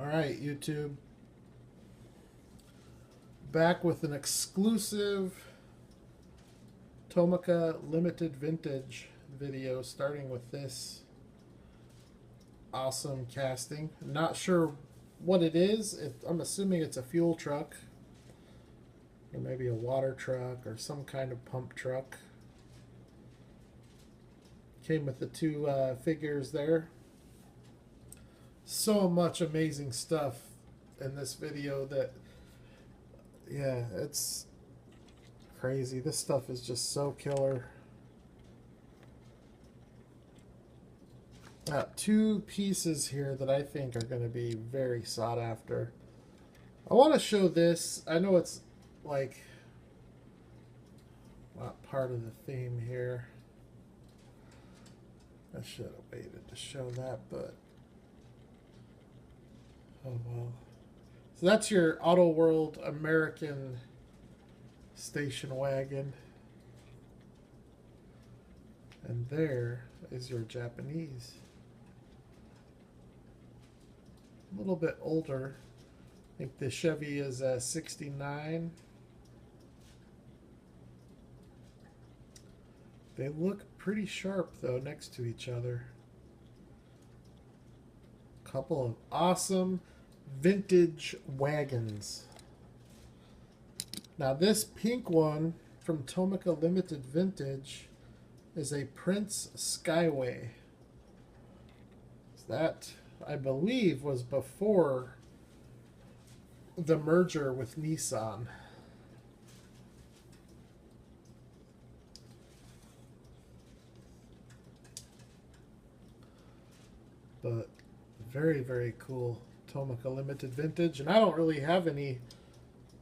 Alright, YouTube. Back with an exclusive Tomica limited vintage video, starting with this awesome casting. Not sure what it is. I'm assuming it's a fuel truck, or maybe a water truck, or some kind of pump truck. Came with the two figures there. So much amazing stuff in this video that, yeah, it's crazy. This stuff is just so killer. Two pieces here that I think are going to be very sought after. I want to show this. I know it's like not part of the theme here. I should have waited to show that, but oh well. So that's your Auto World American station wagon. And there is your Japanese. A little bit older. I think the Chevy is 69. They look pretty sharp though next to each other. Couple of awesome vintage wagons. Now this pink one from Tomica Limited Vintage is a Prince Skyway. That, I believe, was before the merger with Nissan. But very, very cool Tomica Limited Vintage. And I don't really have any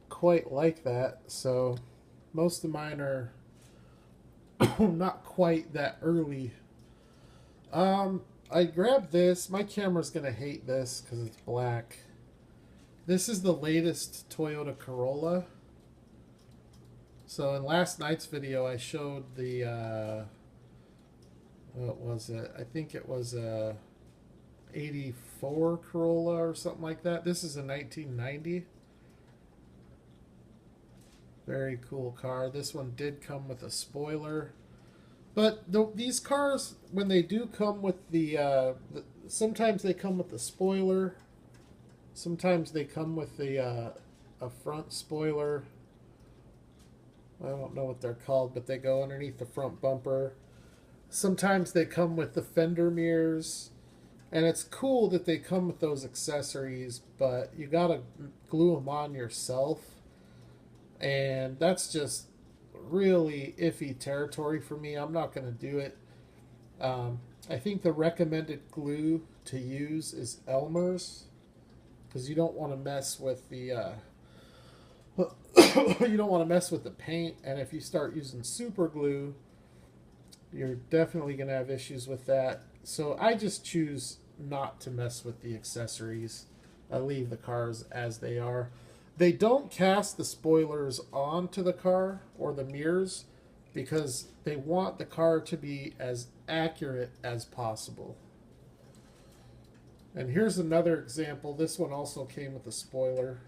quite like that. So most of mine are not quite that early. I grabbed this. My camera's going to hate this because it's black. This is the latest Toyota Corolla. So in last night's video I showed the, what was it? I think it was a 84 Corolla or something like that. This is a 1990. Very cool car. This one did come with a spoiler. But these cars, when they do come with sometimes they come with the spoiler. Sometimes they come with a front spoiler. I don't know what they're called, but they go underneath the front bumper. Sometimes they come with the fender mirrors. And it's cool that they come with those accessories, but you gotta glue them on yourself. And that's just really iffy territory for me. I'm not going to do it. I think the recommended glue to use is Elmer's, because you don't want to mess with the you don't want to mess with the paint, and if you start using super glue, you're definitely going to have issues with that. So I just choose not to mess with the accessories. I leave the cars as they are. They don't cast the spoilers onto the car or the mirrors because they want the car to be as accurate as possible. And here's another example. This one also came with a spoiler.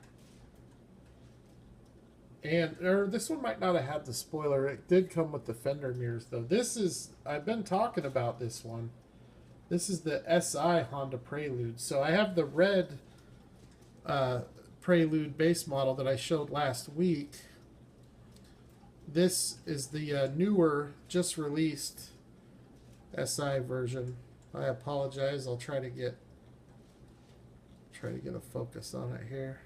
Or this one might not have had the spoiler. It did come with the fender mirrors though. This is, I've been talking about this one. This is the SI Honda Prelude. So I have the red Prelude base model that I showed last week. This is the newer, just released SI version. I apologize. I'll try to get a focus on it here.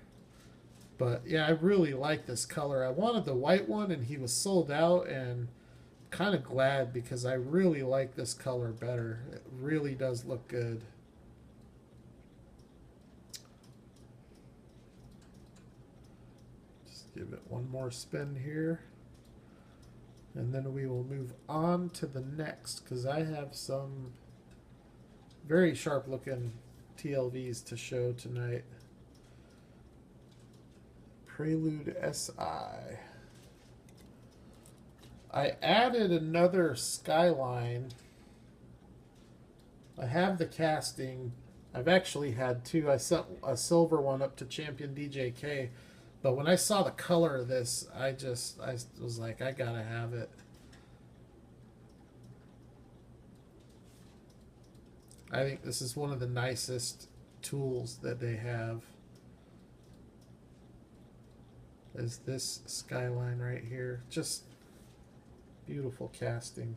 But yeah, I really like this color. I wanted the white one and he was sold out, and kind of glad because I really like this color better. It really does look good. Just give it one more spin here, and then we will move on to the next, because I have some very sharp looking TLVs to show tonight. Prelude SI. I added another Skyline. I have the casting, I've actually had two. I sent a silver one up to Champion DJK, but when I saw the color of this, I was like, I gotta have it. I think this is one of the nicest tools that they have. Is this Skyline right here? Just beautiful casting.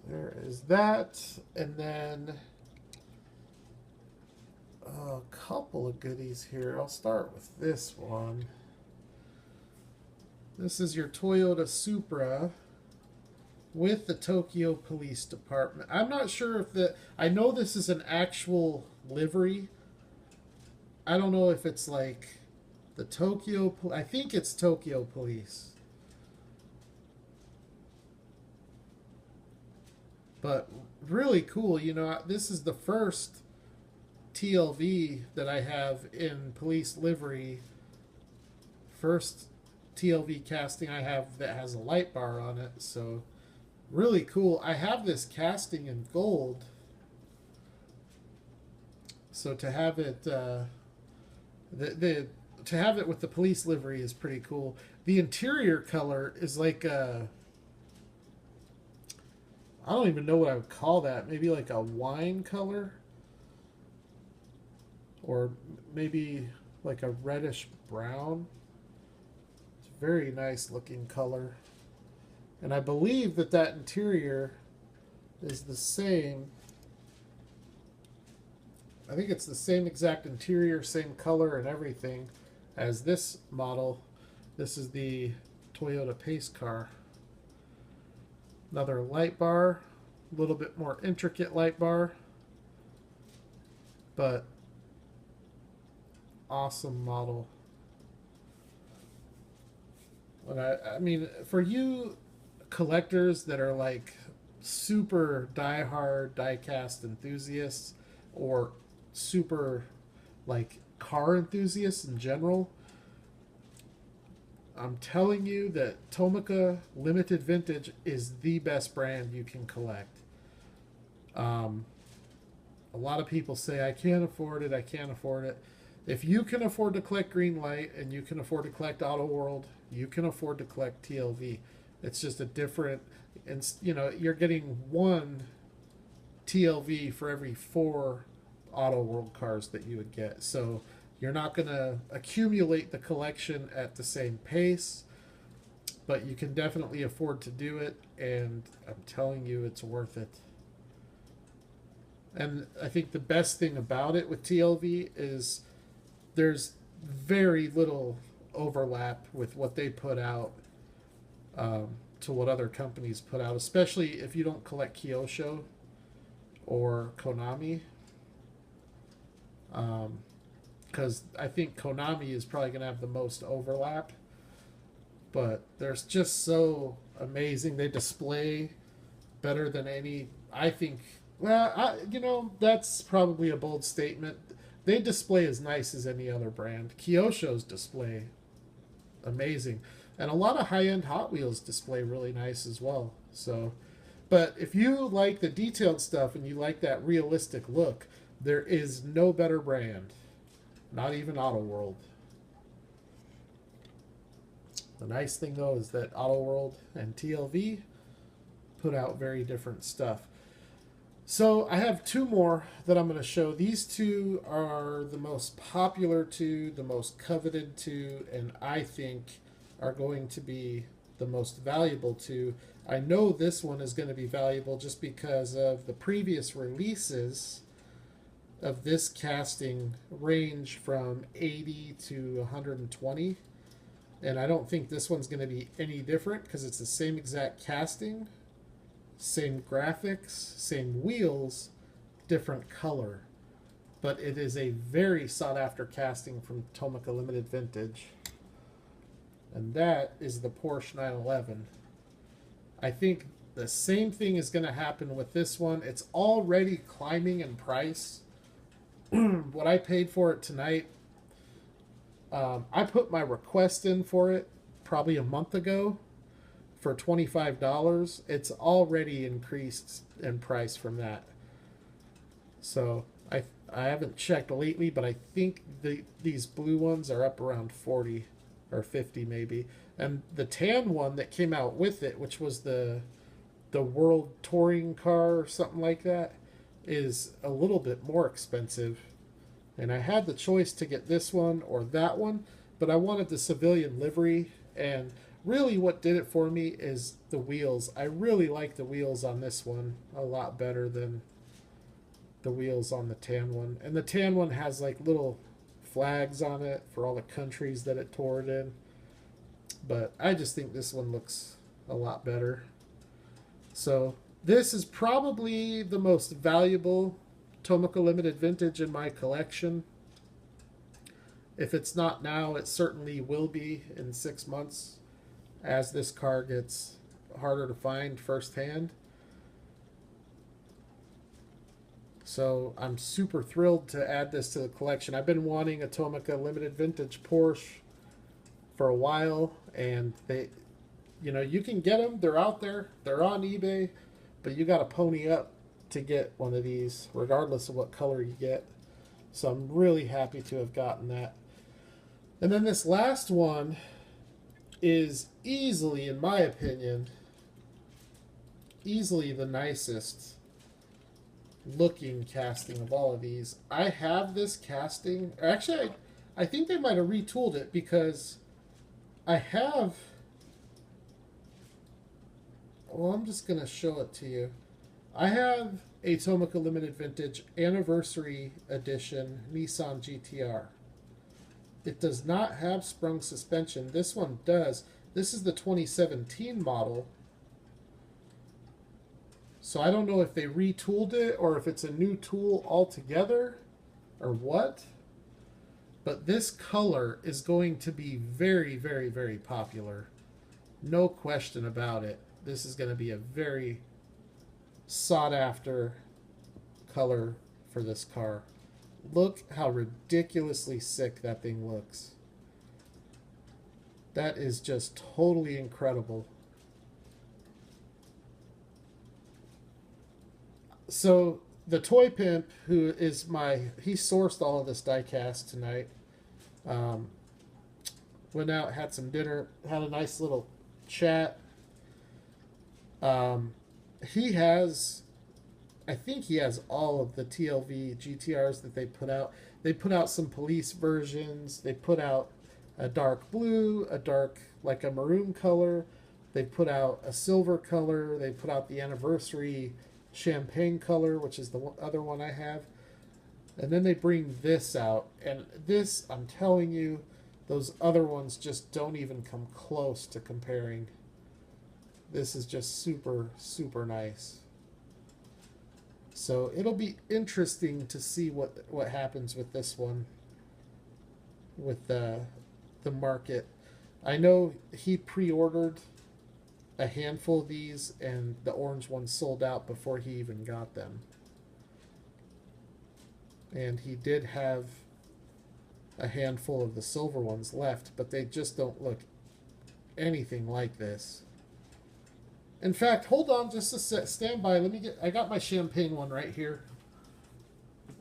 There is that, and then a couple of goodies here. I'll start with this one. This is your Toyota Supra with the Tokyo Police Department. I'm not sure if I know this is an actual livery. I don't know if it's like the Tokyo, I think it's Tokyo Police. But really cool, you know, this is the first TLV that I have in police livery. First TLV casting I have that has a light bar on it, so really cool. I have this casting in gold, so to have it to have it with the police livery is pretty cool. The interior color is like a, I don't even know what I would call that. Maybe like a wine color, or maybe like a reddish brown. It's a very nice looking color. And I believe that that interior is the same. I think it's the same exact interior, same color and everything as this model. This is the Toyota Pace car. Another light bar, a little bit more intricate light bar, but awesome model. And I mean, for you collectors that are like super diehard diecast enthusiasts, or super like car enthusiasts in general, I'm telling you that Tomica Limited Vintage is the best brand you can collect. A lot of people say, I can't afford it, I can't afford it. If you can afford to collect Greenlight and you can afford to collect Auto World, you can afford to collect TLV. It's just a different, and you know, you're getting one TLV for every 4 Auto World cars that you would get. So you're not going to accumulate the collection at the same pace, but you can definitely afford to do it, and I'm telling you, it's worth it. And I think the best thing about it with TLV is there's very little overlap with what they put out to what other companies put out, especially if you don't collect Kyosho or Konami. Because I think Konami is probably going to have the most overlap, but they're just so amazing. They display better than any, I think. Well, you know, that's probably a bold statement. They display as nice as any other brand. Kyosho's display amazing, and a lot of high-end Hot Wheels display really nice as well. So, but if you like the detailed stuff and you like that realistic look, there is no better brand. Not even Auto World. The nice thing though is that Auto World and TLV put out very different stuff. So I have 2 more that I'm going to show. These 2 are the most popular 2, the most coveted 2, and I think are going to be the most valuable 2. I know this one is going to be valuable just because of the previous releases of this casting range from 80 to 120. And I don't think this one's going to be any different because it's the same exact casting, same graphics, same wheels, different color. But it is a very sought after casting from Tomica Limited Vintage. And that is the Porsche 911. I think the same thing is going to happen with this one. It's already climbing in price. What I paid for it tonight, I put my request in for it probably a month ago for $25. It's already increased in price from that. So I haven't checked lately, but I think these blue ones are up around 40 or 50 maybe. And the tan one that came out with it, which was the World Touring car or something like that, is a little bit more expensive. And I had the choice to get this one or that one, but I wanted the civilian livery. And really what did it for me is the wheels. I really like the wheels on this one a lot better than the wheels on the tan one. And the tan one has like little flags on it for all the countries that it toured in. But I just think this one looks a lot better. So this is probably the most valuable Tomica Limited Vintage in my collection. If it's not now, it certainly will be in 6 months as this car gets harder to find firsthand. So I'm super thrilled to add this to the collection. I've been wanting a Tomica Limited Vintage Porsche for a while, and they, you know, you can get them. They're out there. They're on eBay, but you got to pony up to get one of these, regardless of what color you get. So I'm really happy to have gotten that. And then this last one is easily, in my opinion, easily the nicest looking casting of all of these. I have this casting. Actually, I think they might have retooled it because I have... Well, I'm just going to show it to you. I have a Tomica Limited Vintage Anniversary Edition Nissan GTR. It does not have sprung suspension. This one does. This is the 2017 model. So I don't know if they retooled it or if it's a new tool altogether or what. But this color is going to be very, very, very popular. No question about it. This is going to be a very sought after color for this car. Look how ridiculously sick that thing looks. That is just totally incredible. So the toy pimp, who is he sourced all of this diecast tonight. Went out, had some dinner, had a nice little chat. He has, I think he has all of the TLV GTRs that they put out. They put out some police versions. They put out a dark blue, a dark, like a maroon color. They put out a silver color. They put out the anniversary champagne color, which is the other one I have. And then they bring this out. And this, I'm telling you, those other ones just don't even come close to comparing. This is just super, super nice. So it'll be interesting to see what happens with this one, with the market. I know he pre-ordered a handful of these, and the orange ones sold out before he even got them. And he did have a handful of the silver ones left, but they just don't look anything like this. In fact, hold on just a sec. Stand by. I got my champagne one right here.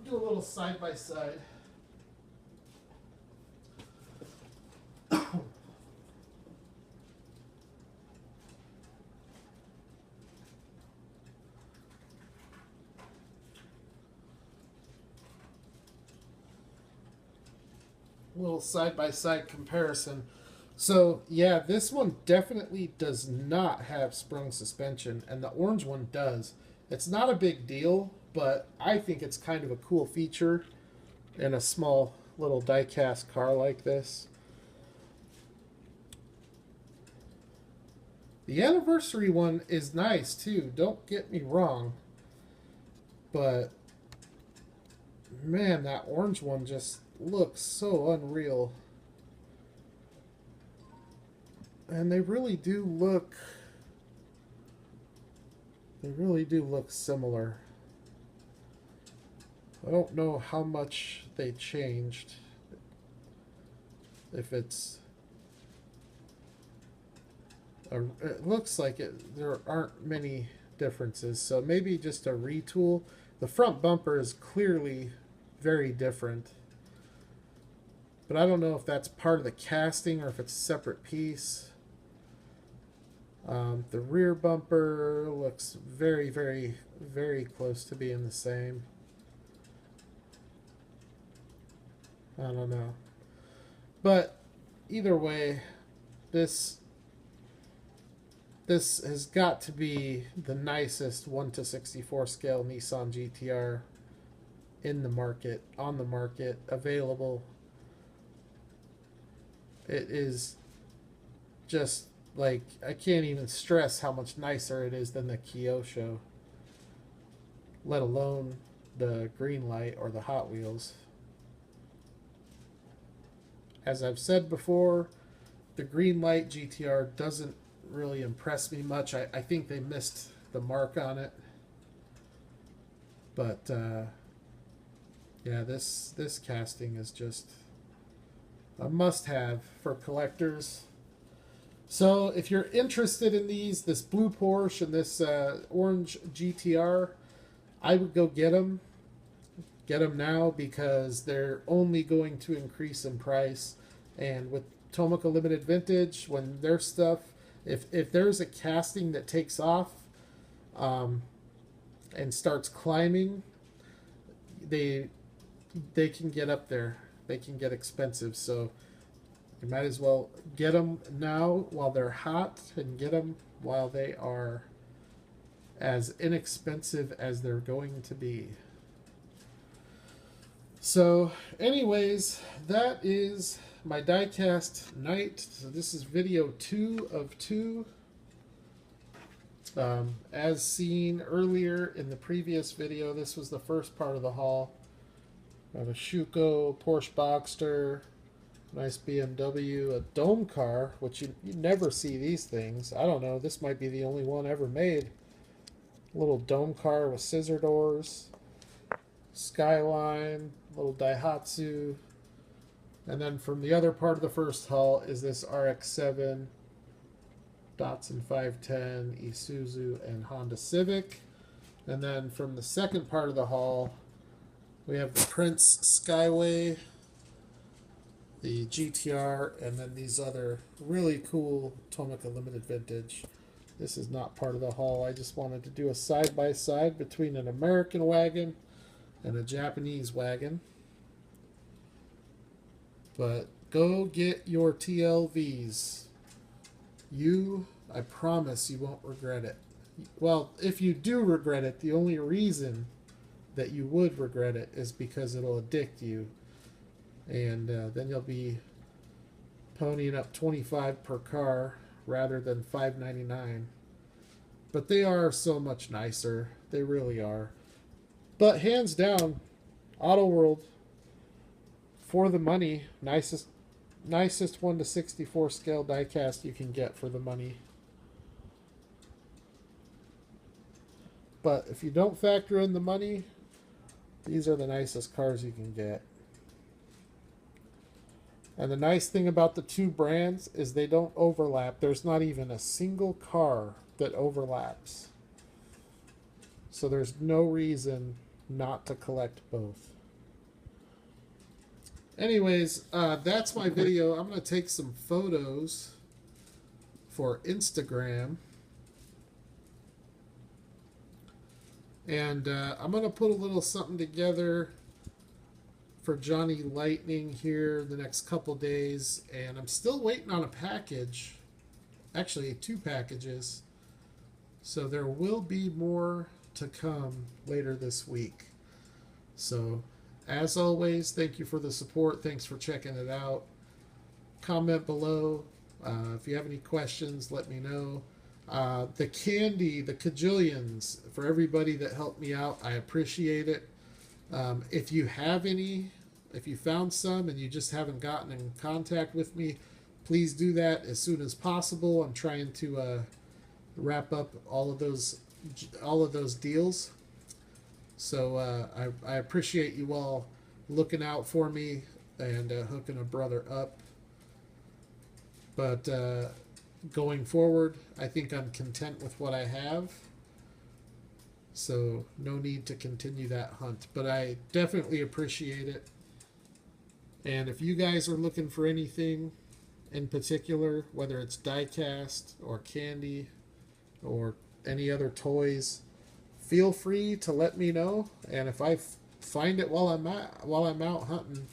We'll do a little side by side. Little side by side comparison. So yeah, this one definitely does not have sprung suspension, and the orange one does. It's not a big deal, but I think it's kind of a cool feature in a small little die-cast car like this. The anniversary one is nice too, don't get me wrong, but man, that orange one just looks so unreal. And they really do look similar. I don't know how much they changed. if it's it looks like there aren't many differences, so maybe just a retool. The front bumper is clearly very different, but I don't know if that's part of the casting or if it's a separate piece. The rear bumper looks very, very, very close to being the same. I don't know. But either way, this has got to be the nicest 1/64 scale Nissan GTR in the market, on the market, available. It is just like, I can't even stress how much nicer it is than the Kyosho, let alone the Greenlight or the Hot Wheels. As I've said before, the Greenlight GTR doesn't really impress me much. I think they missed the mark on it. But yeah, this casting is just a must-have for collectors. So if you're interested in this blue Porsche and this orange GTR, I would go get them. Get them now, because they're only going to increase in price. And with Tomica Limited Vintage, when their stuff, if there's a casting that takes off and starts climbing, they can get up there. They can get expensive. So you might as well get them now while they're hot, and get them while they are as inexpensive as they're going to be. So anyways, that is my diecast night. So this is video 2 of 2. As seen earlier in the previous video, this was the first part of the haul. I have a Schuko, Porsche Boxster, nice BMW, a dome car, which you never see these things. I don't know, this might be the only one ever made. A little dome car with scissor doors. Skyline, little Daihatsu. And then from the other part of the first haul is this RX-7, Datsun 510, Isuzu, and Honda Civic. And then from the second part of the haul, we have the Prince Skyway, the GTR, and then these other really cool Tomica Limited Vintage. This is not part of the haul. I just wanted to do a side-by-side between an American wagon and a Japanese wagon. But go get your TLVs. I promise you won't regret it. Well, if you do regret it, the only reason that you would regret it is because it'll addict you. And then you'll be ponying up $25 per car rather than $5.99. But they are so much nicer. They really are. But hands down, Auto World, for the money, nicest 1/64 scale diecast you can get for the money. But if you don't factor in the money, these are the nicest cars you can get. And the nice thing about the two brands is they don't overlap. There's not even a single car that overlaps. So there's no reason not to collect both. Anyways, that's my video. I'm going to take some photos for Instagram. And I'm going to put a little something together for Johnny Lightning here the next couple days. And I'm still waiting on a package. Actually, 2 packages. So there will be more to come later this week. So, as always, thank you for the support. Thanks for checking it out. Comment below. If you have any questions, let me know. The candy, the Kajillions, for everybody that helped me out, I appreciate it. If you have any, if you found some and you just haven't gotten in contact with me, please do that as soon as possible. I'm trying to wrap up all of those deals. So I appreciate you all looking out for me and hooking a brother up. But going forward, I think I'm content with what I have. So no need to continue that hunt. But I definitely appreciate it. And if you guys are looking for anything in particular, whether it's diecast or candy or any other toys, feel free to let me know. And if I find it while I'm out hunting,